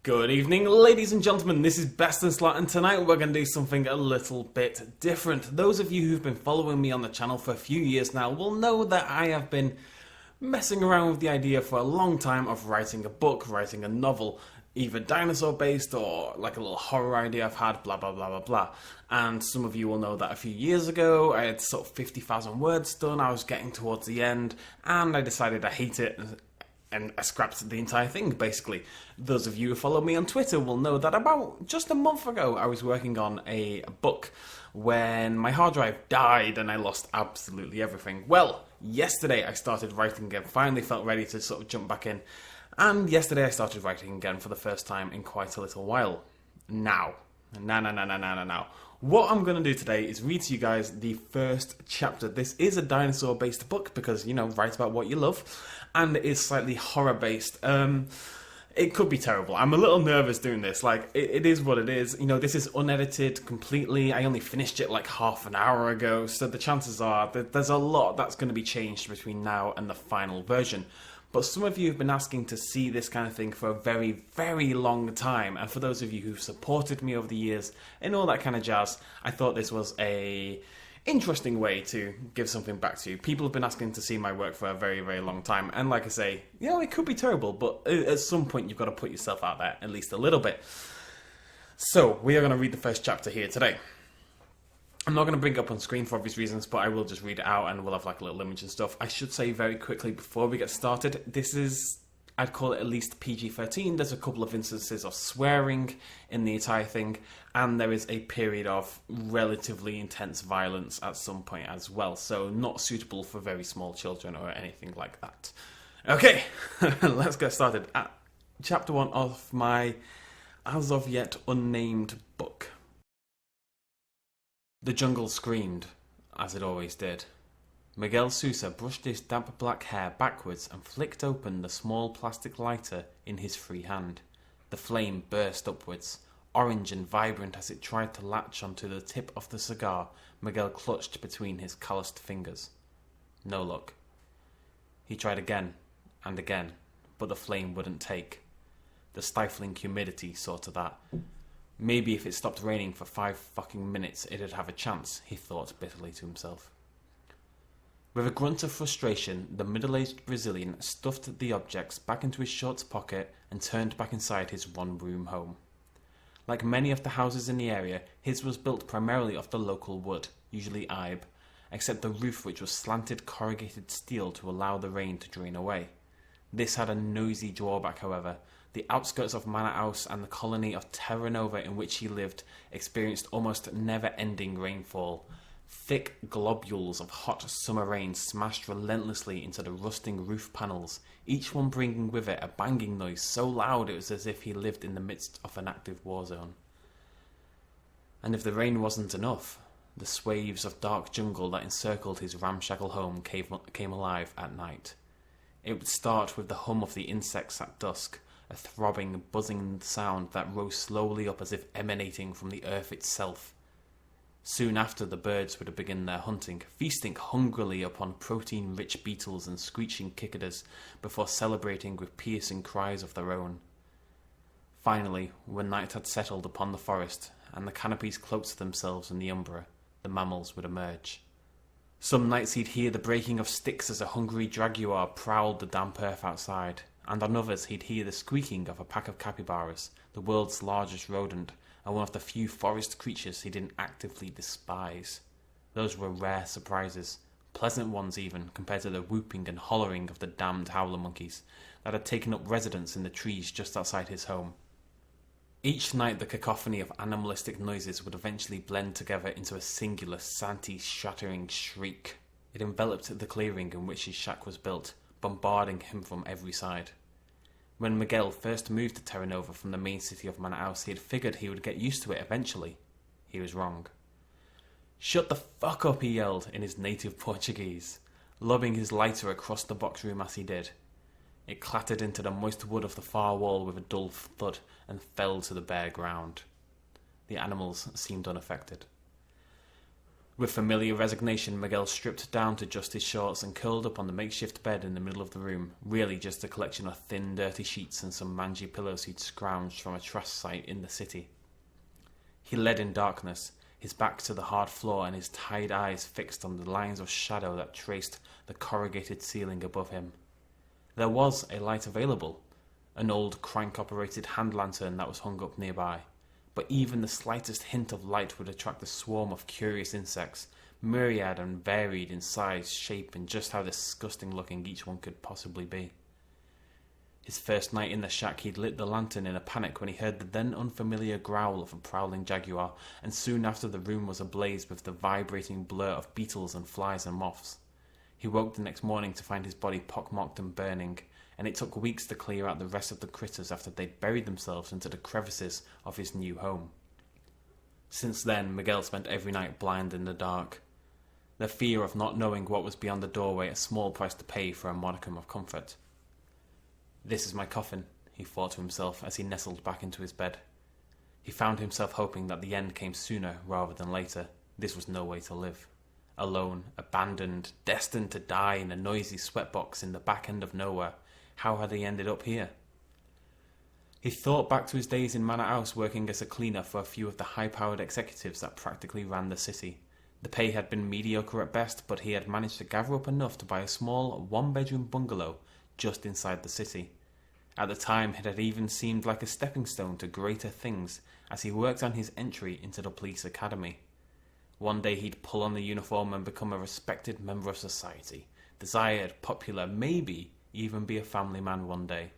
Good evening, ladies and gentlemen, this is BestInSlot, and tonight we're going to do something a little bit different. Those of you who've been following me on the channel for a few years now will know that I have been messing around with the idea for a long time of writing a book, writing a novel, either dinosaur based or like a little horror idea I've had, blah blah blah blah blah. And some of you will know that a few years ago I had sort of 50,000 words done, I was getting towards the end, and I decided I hate it. And I scrapped the entire thing, basically. Those of you who follow me on Twitter will know that about just a month ago I was working on a book when my hard drive died and I lost absolutely everything. Well, yesterday I started writing again, finally felt ready to sort of jump back in. And yesterday I started writing again for the first time in quite a little while. Now. What I'm going to do today is read to you guys the first chapter. This is a dinosaur-based book because, you know, write about what you love. And it is slightly horror-based. It could be terrible. I'm a little nervous doing this. Like, it is what it is. You know, this is unedited completely. I only finished it like half an hour ago. So the chances are that there's a lot that's going to be changed between now and the final version. But some of you have been asking to see this kind of thing for a very, very long time. And for those of you who've supported me over the years and all that kind of jazz, I thought this was a interesting way to give something back to you. People have been asking to see my work for a very, very long time. And like I say, you know, it could be terrible, but at some point you've got to put yourself out there at least a little bit. So we are going to read the first chapter here today. I'm not going to bring it up on screen for obvious reasons, but I will just read it out and we'll have like a little image and stuff. I should say very quickly before we get started, this is, I'd call it at least PG-13. There's a couple of instances of swearing in the entire thing, and there is a period of relatively intense violence at some point as well, so not suitable for very small children or anything like that. Okay, let's get started. At chapter 1 of my as of yet unnamed book. The jungle screamed, as it always did. Miguel Sousa brushed his damp black hair backwards and flicked open the small plastic lighter in his free hand. The flame burst upwards, orange and vibrant as it tried to latch onto the tip of the cigar Miguel clutched between his calloused fingers. No luck. He tried again and again, but the flame wouldn't take. The stifling humidity saw to that. Maybe if it stopped raining for 5 fucking minutes, it'd have a chance, he thought bitterly to himself. With a grunt of frustration, the middle-aged Brazilian stuffed the objects back into his shorts pocket and turned back inside his one-room home. Like many of the houses in the area, his was built primarily of the local wood, usually ibe, except the roof which was slanted corrugated steel to allow the rain to drain away. This had a noisy drawback, however. The outskirts of Manaus and the colony of Terra Nova in which he lived experienced almost never-ending rainfall. Thick globules of hot summer rain smashed relentlessly into the rusting roof panels, each one bringing with it a banging noise so loud it was as if he lived in the midst of an active war zone. And if the rain wasn't enough, the swathes of dark jungle that encircled his ramshackle home came alive at night. It would start with the hum of the insects at dusk, a throbbing, buzzing sound that rose slowly up as if emanating from the earth itself. Soon after, the birds would begin their hunting, feasting hungrily upon protein-rich beetles and screeching cicadas before celebrating with piercing cries of their own. Finally, when night had settled upon the forest and the canopies cloaked themselves in the umbra, the mammals would emerge. Some nights he'd hear the breaking of sticks as a hungry jaguar prowled the damp earth outside, and on others he'd hear the squeaking of a pack of capybaras, the world's largest rodent, and one of the few forest creatures he didn't actively despise. Those were rare surprises, pleasant ones even, compared to the whooping and hollering of the damned howler monkeys that had taken up residence in the trees just outside his home. Each night the cacophony of animalistic noises would eventually blend together into a singular, santy-shattering shriek. It enveloped the clearing in which his shack was built, bombarding him from every side. When Miguel first moved to Terra Nova from the main city of Manaus, he had figured he would get used to it eventually. He was wrong. "Shut the fuck up," he yelled in his native Portuguese, lobbing his lighter across the box room as he did. It clattered into the moist wood of the far wall with a dull thud and fell to the bare ground. The animals seemed unaffected. With familiar resignation, Miguel stripped down to just his shorts and curled up on the makeshift bed in the middle of the room, really just a collection of thin, dirty sheets and some mangy pillows he'd scrounged from a trash site in the city. He led in darkness, his back to the hard floor and his tired eyes fixed on the lines of shadow that traced the corrugated ceiling above him. There was a light available, an old crank-operated hand lantern that was hung up nearby. But even the slightest hint of light would attract a swarm of curious insects, myriad and varied in size, shape, and just how disgusting-looking each one could possibly be. His first night in the shack, he'd lit the lantern in a panic when he heard the then unfamiliar growl of a prowling jaguar, and soon after the room was ablaze with the vibrating blur of beetles and flies and moths. He woke the next morning to find his body pockmarked and burning, and it took weeks to clear out the rest of the critters after they'd buried themselves into the crevices of his new home. Since then, Miguel spent every night blind in the dark, the fear of not knowing what was beyond the doorway a small price to pay for a modicum of comfort. "This is my coffin," he thought to himself as he nestled back into his bed. He found himself hoping that the end came sooner rather than later. This was no way to live. Alone, abandoned, destined to die in a noisy sweatbox in the back end of nowhere. How had he ended up here? He thought back to his days in Manor House working as a cleaner for a few of the high-powered executives that practically ran the city. The pay had been mediocre at best, but he had managed to gather up enough to buy a small one-bedroom bungalow just inside the city. At the time, it had even seemed like a stepping stone to greater things as he worked on his entry into the police academy. One day he'd pull on the uniform and become a respected member of society, desired, popular, maybe even be a family man one day.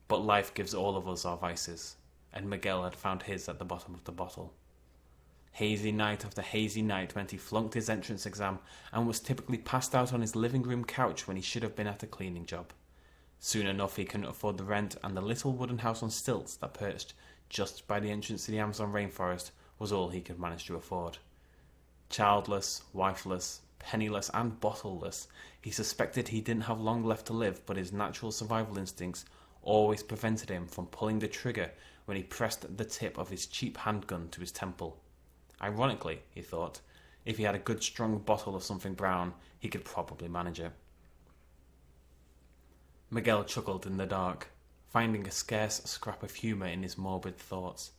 But life gives all of us our vices, and Miguel had found his at the bottom of the bottle. Hazy night after hazy night meant he flunked his entrance exam and was typically passed out on his living room couch when he should have been at a cleaning job. Soon enough he couldn't afford the rent, and the little wooden house on stilts that perched just by the entrance to the Amazon rainforest was all he could manage to afford. Childless, wifeless, penniless and bottleless, he suspected he didn't have long left to live, but his natural survival instincts always prevented him from pulling the trigger when he pressed the tip of his cheap handgun to his temple. Ironically, he thought, if he had a good strong bottle of something brown, he could probably manage it. Miguel chuckled in the dark, finding a scarce scrap of humour in his morbid thoughts.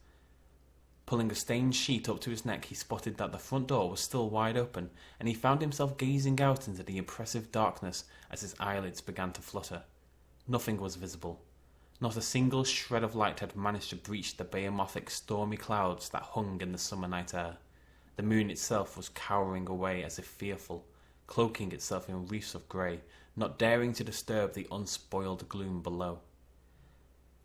Pulling a stained sheet up to his neck, he spotted that the front door was still wide open, and he found himself gazing out into the oppressive darkness as his eyelids began to flutter. Nothing was visible. Not a single shred of light had managed to breach the behemoths stormy clouds that hung in the summer night air. The moon itself was cowering away as if fearful, cloaking itself in wreaths of grey, not daring to disturb the unspoiled gloom below.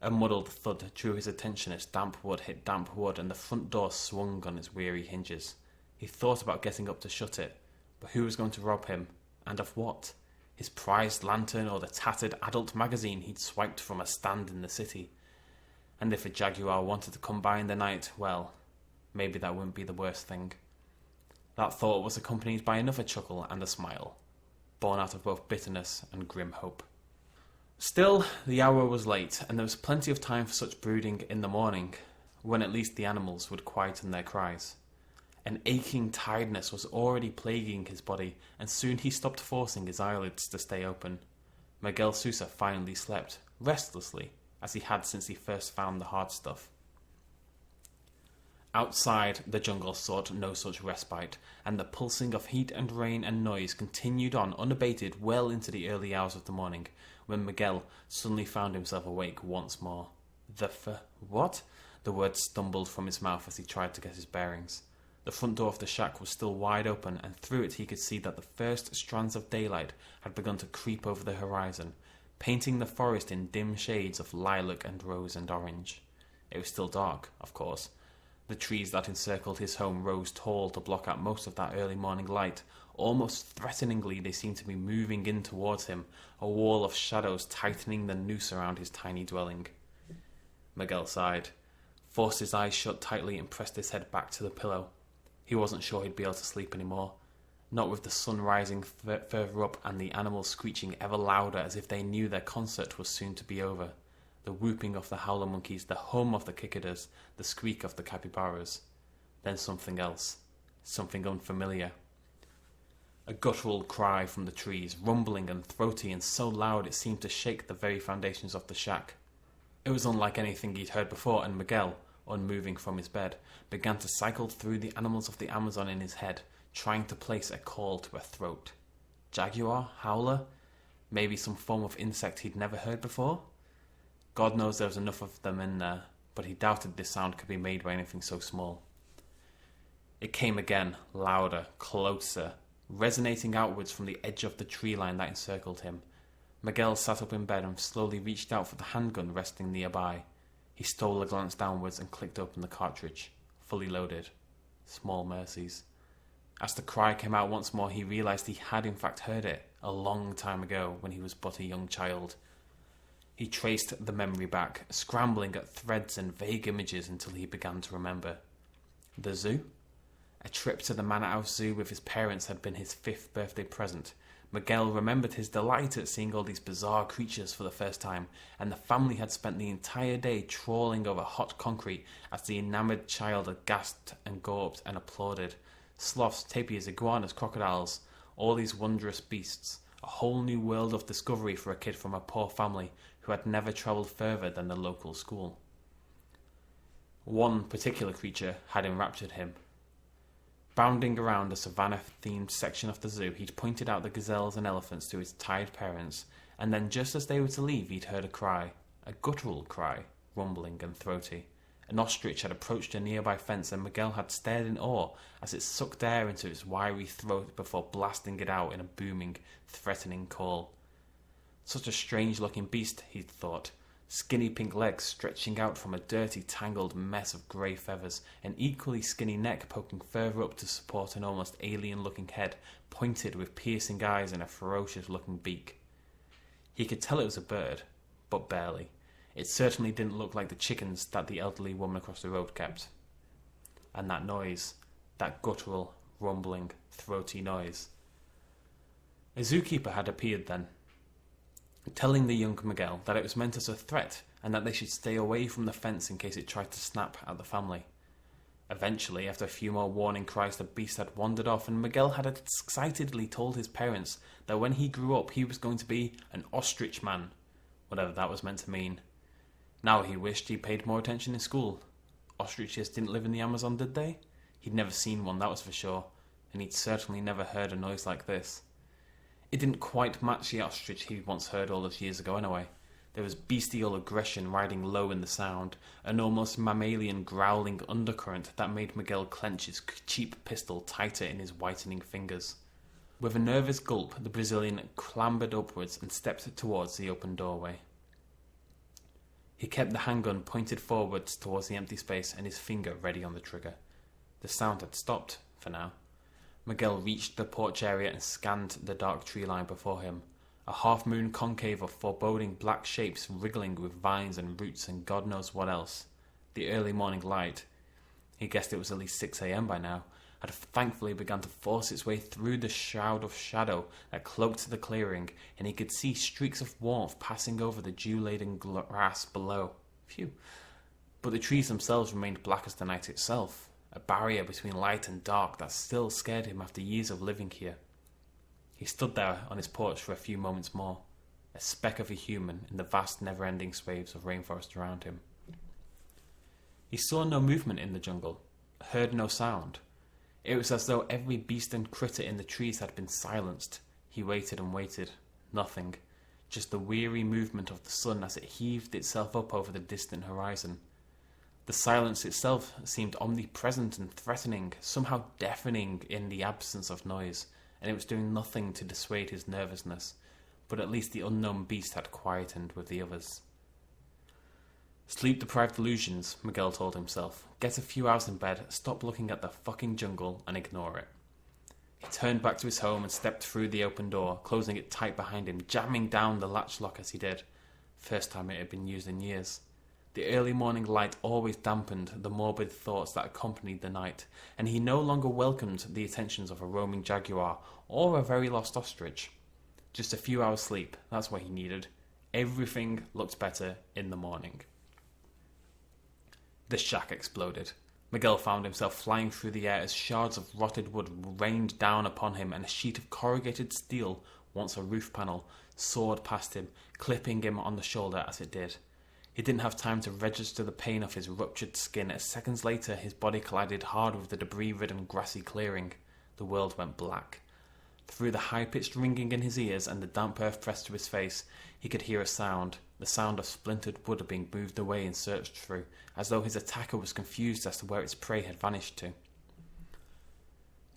A muddled thud drew his attention as damp wood hit damp wood and the front door swung on its weary hinges. He thought about getting up to shut it, but who was going to rob him, and of what? His prized lantern or the tattered adult magazine he'd swiped from a stand in the city? And if a jaguar wanted to come by in the night, well, maybe that wouldn't be the worst thing. That thought was accompanied by another chuckle and a smile, born out of both bitterness and grim hope. Still, the hour was late, and there was plenty of time for such brooding in the morning, when at least the animals would quieten their cries. An aching tiredness was already plaguing his body, and soon he stopped forcing his eyelids to stay open. Miguel Sousa finally slept, restlessly, as he had since he first found the hard stuff. Outside, the jungle sought no such respite, and the pulsing of heat and rain and noise continued on unabated well into the early hours of the morning, when Miguel suddenly found himself awake once more. What? The words stumbled from his mouth as he tried to get his bearings. The front door of the shack was still wide open, and through it he could see that the first strands of daylight had begun to creep over the horizon, painting the forest in dim shades of lilac and rose and orange. It was still dark, of course. The trees that encircled his home rose tall to block out most of that early morning light. Almost threateningly, they seemed to be moving in towards him, a wall of shadows tightening the noose around his tiny dwelling. Miguel sighed, forced his eyes shut tightly and pressed his head back to the pillow. He wasn't sure he'd be able to sleep anymore, not with the sun rising further up and the animals screeching ever louder as if they knew their concert was soon to be over. The whooping of the howler monkeys, the hum of the cicadas, the squeak of the capybaras. Then something else. something unfamiliar. A guttural cry from the trees, rumbling and throaty and so loud it seemed to shake the very foundations of the shack. It was unlike anything he'd heard before, and Miguel, unmoving from his bed, began to cycle through the animals of the Amazon in his head, trying to place a call to a throat. Jaguar? Howler? Maybe some form of insect he'd never heard before? God knows there was enough of them in there, but he doubted this sound could be made by anything so small. It came again, louder, closer, resonating outwards from the edge of the tree line that encircled him. Miguel sat up in bed and slowly reached out for the handgun resting nearby. He stole a glance downwards and clicked open the cartridge. Fully loaded. Small mercies. As the cry came out once more, he realised he had in fact heard it a long time ago when he was but a young child. He traced the memory back, scrambling at threads and vague images until he began to remember. The zoo? A trip to the Manor House Zoo with his parents had been his 5th birthday present. Miguel remembered his delight at seeing all these bizarre creatures for the first time, and the family had spent the entire day trawling over hot concrete as the enamoured child had gasped and gawped and applauded. Sloths, tapirs, iguanas, crocodiles, all these wondrous beasts, a whole new world of discovery for a kid from a poor family who had never travelled further than the local school. One particular creature had enraptured him. Bounding around a savannah-themed section of the zoo, he'd pointed out the gazelles and elephants to his tired parents, and then just as they were to leave, he'd heard a cry, a guttural cry, rumbling and throaty. An ostrich had approached a nearby fence, and Miguel had stared in awe as it sucked air into its wiry throat before blasting it out in a booming, threatening call. Such a strange-looking beast, he'd thought. Skinny pink legs stretching out from a dirty, tangled mess of grey feathers, an equally skinny neck poking further up to support an almost alien-looking head, pointed with piercing eyes and a ferocious-looking beak. He could tell it was a bird, but barely. It certainly didn't look like the chickens that the elderly woman across the road kept. And that noise, that guttural, rumbling, throaty noise. A zookeeper had appeared then, telling the young Miguel that it was meant as a threat and that they should stay away from the fence in case it tried to snap at the family. Eventually, after a few more warning cries, the beast had wandered off, and Miguel had excitedly told his parents that when he grew up he was going to be an ostrich man, whatever that was meant to mean. Now he wished he paid more attention in school. Ostriches didn't live in the Amazon, did they? He'd never seen one, that was for sure, and he'd certainly never heard a noise like this. It didn't quite match the ostrich he'd once heard all those years ago anyway. There was bestial aggression riding low in the sound, an almost mammalian growling undercurrent that made Miguel clench his cheap pistol tighter in his whitening fingers. With a nervous gulp, the Brazilian clambered upwards and stepped towards the open doorway. He kept the handgun pointed forwards towards the empty space and his finger ready on the trigger. The sound had stopped, for now. Miguel reached the porch area and scanned the dark tree line before him. A half-moon concave of foreboding black shapes wriggling with vines and roots and God knows what else. The early morning light, he guessed it was at least 6 a.m. by now, had thankfully begun to force its way through the shroud of shadow that cloaked the clearing, and he could see streaks of warmth passing over the dew-laden grass below. Phew. But the trees themselves remained black as the night itself, a barrier between light and dark that still scared him after years of living here. He stood there on his porch for a few moments more, a speck of a human in the vast never-ending swathes of rainforest around him. He saw no movement in the jungle, heard no sound. It was as though every beast and critter in the trees had been silenced. He waited and waited. Nothing. Just the weary movement of the sun as it heaved itself up over the distant horizon. The silence itself seemed omnipresent and threatening, somehow deafening in the absence of noise, and it was doing nothing to dissuade his nervousness, but at least the unknown beast had quietened with the others. Sleep-deprived illusions, Miguel told himself. Get a few hours in bed, stop looking at the fucking jungle, and ignore it. He turned back to his home and stepped through the open door, closing it tight behind him, jamming down the latch lock as he did. First time it had been used in years. The early morning light always dampened the morbid thoughts that accompanied the night, and he no longer welcomed the attentions of a roaming jaguar or a very lost ostrich. Just a few hours sleep, that's what he needed. Everything looked better in the morning. The shack exploded. Miguel found himself flying through the air as shards of rotted wood rained down upon him, and a sheet of corrugated steel, once a roof panel, soared past him, clipping him on the shoulder as it did. He didn't have time to register the pain of his ruptured skin as seconds later his body collided hard with the debris-ridden grassy clearing. The world went black. Through the high-pitched ringing in his ears and the damp earth pressed to his face, he could hear a sound, the sound of splintered wood being moved away and searched through, as though his attacker was confused as to where its prey had vanished to.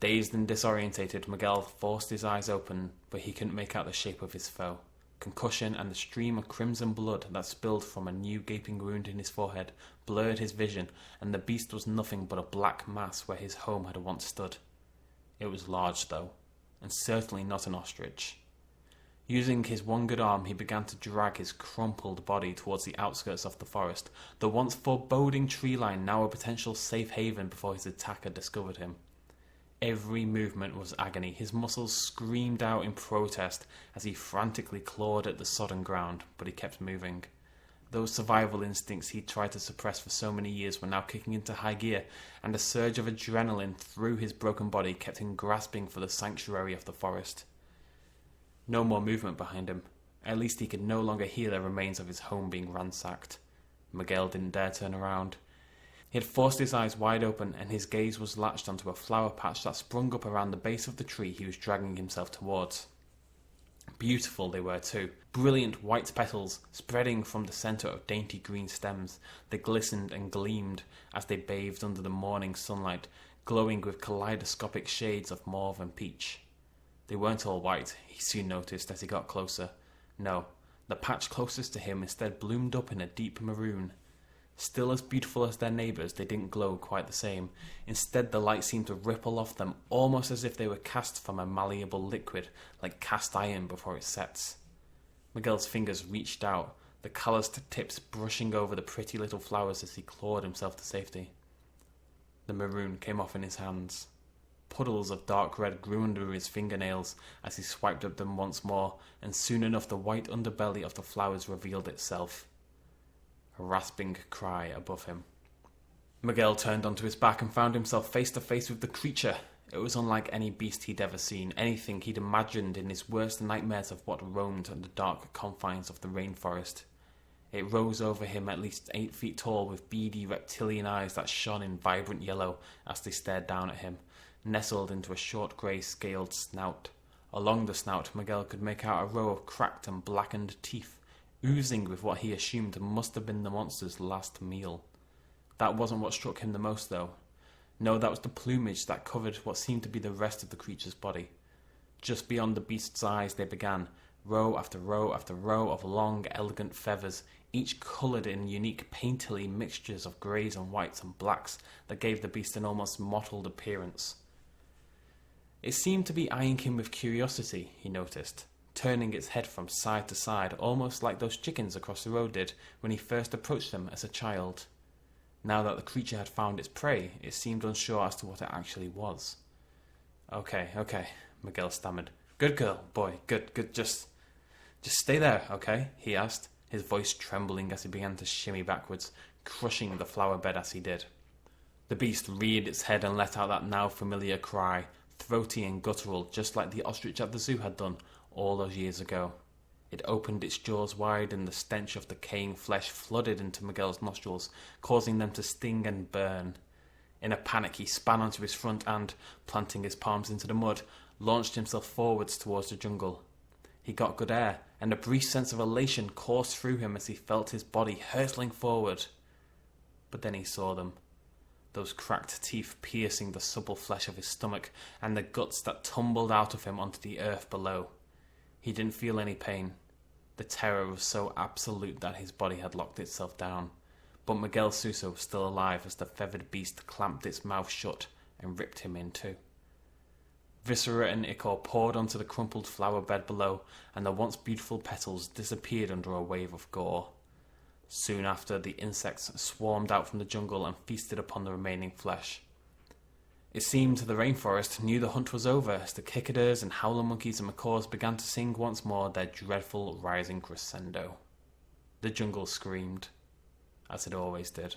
Dazed and disorientated, Miguel forced his eyes open, but he couldn't make out the shape of his foe. Concussion and the stream of crimson blood that spilled from a new gaping wound in his forehead blurred his vision, and the beast was nothing but a black mass where his home had once stood. It was large, though, and certainly not an ostrich. Using his one good arm, he began to drag his crumpled body towards the outskirts of the forest, the once foreboding tree line now a potential safe haven before his attacker discovered him. Every movement was agony. His muscles screamed out in protest as he frantically clawed at the sodden ground, but he kept moving. Those survival instincts he'd tried to suppress for so many years were now kicking into high gear, and a surge of adrenaline through his broken body kept him grasping for the sanctuary of the forest. No more movement behind him. At least he could no longer hear the remains of his home being ransacked. Miguel didn't dare turn around. He had forced his eyes wide open, and his gaze was latched onto a flower patch that sprung up around the base of the tree he was dragging himself towards. Beautiful they were too, brilliant white petals spreading from the centre of dainty green stems. They glistened and gleamed as they bathed under the morning sunlight, glowing with kaleidoscopic shades of mauve and peach. They weren't all white, he soon noticed as he got closer. No, the patch closest to him instead bloomed up in a deep maroon. Still as beautiful as their neighbours, they didn't glow quite the same. Instead, the light seemed to ripple off them, almost as if they were cast from a malleable liquid, like cast iron before it sets. Miguel's fingers reached out, the calloused tips brushing over the pretty little flowers as he clawed himself to safety. The maroon came off in his hands. Puddles of dark red grew under his fingernails as he swiped at them once more, and soon enough the white underbelly of the flowers revealed itself. A rasping cry above him. Miguel turned onto his back and found himself face to face with the creature. It was unlike any beast he'd ever seen, anything he'd imagined in his worst nightmares of what roamed the dark confines of the rainforest. It rose over him at least 8 feet tall, with beady reptilian eyes that shone in vibrant yellow as they stared down at him, nestled into a short grey scaled snout. Along the snout, Miguel could make out a row of cracked and blackened teeth, oozing with what he assumed must have been the monster's last meal. That wasn't what struck him the most, though. No, that was the plumage that covered what seemed to be the rest of the creature's body. Just beyond the beast's eyes they began, row after row after row of long, elegant feathers, each coloured in unique painterly mixtures of greys and whites and blacks that gave the beast an almost mottled appearance. It seemed to be eyeing him with curiosity, he noticed, turning its head from side to side, almost like those chickens across the road did when he first approached them as a child. Now that the creature had found its prey, it seemed unsure as to what it actually was. Okay, Miguel stammered. Good girl, boy, good, just stay there, okay? He asked, his voice trembling as he began to shimmy backwards, crushing the flower bed as he did. The beast reared its head and let out that now familiar cry, throaty and guttural, just like the ostrich at the zoo had done all those years ago. It opened its jaws wide, and the stench of decaying flesh flooded into Miguel's nostrils, causing them to sting and burn. In a panic, he span onto his front and, planting his palms into the mud, launched himself forwards towards the jungle. He got good air, and a brief sense of elation coursed through him as he felt his body hurtling forward. But then he saw them. Those cracked teeth piercing the supple flesh of his stomach, and the guts that tumbled out of him onto the earth below. He didn't feel any pain. The terror was so absolute that his body had locked itself down. But Miguel Sousa was still alive as the feathered beast clamped its mouth shut and ripped him in two. Viscera and ichor poured onto the crumpled flower bed below, and the once beautiful petals disappeared under a wave of gore. Soon after, the insects swarmed out from the jungle and feasted upon the remaining flesh. It seemed the rainforest knew the hunt was over as the cicadas and howler monkeys and macaws began to sing once more their dreadful rising crescendo. The jungle screamed, as it always did.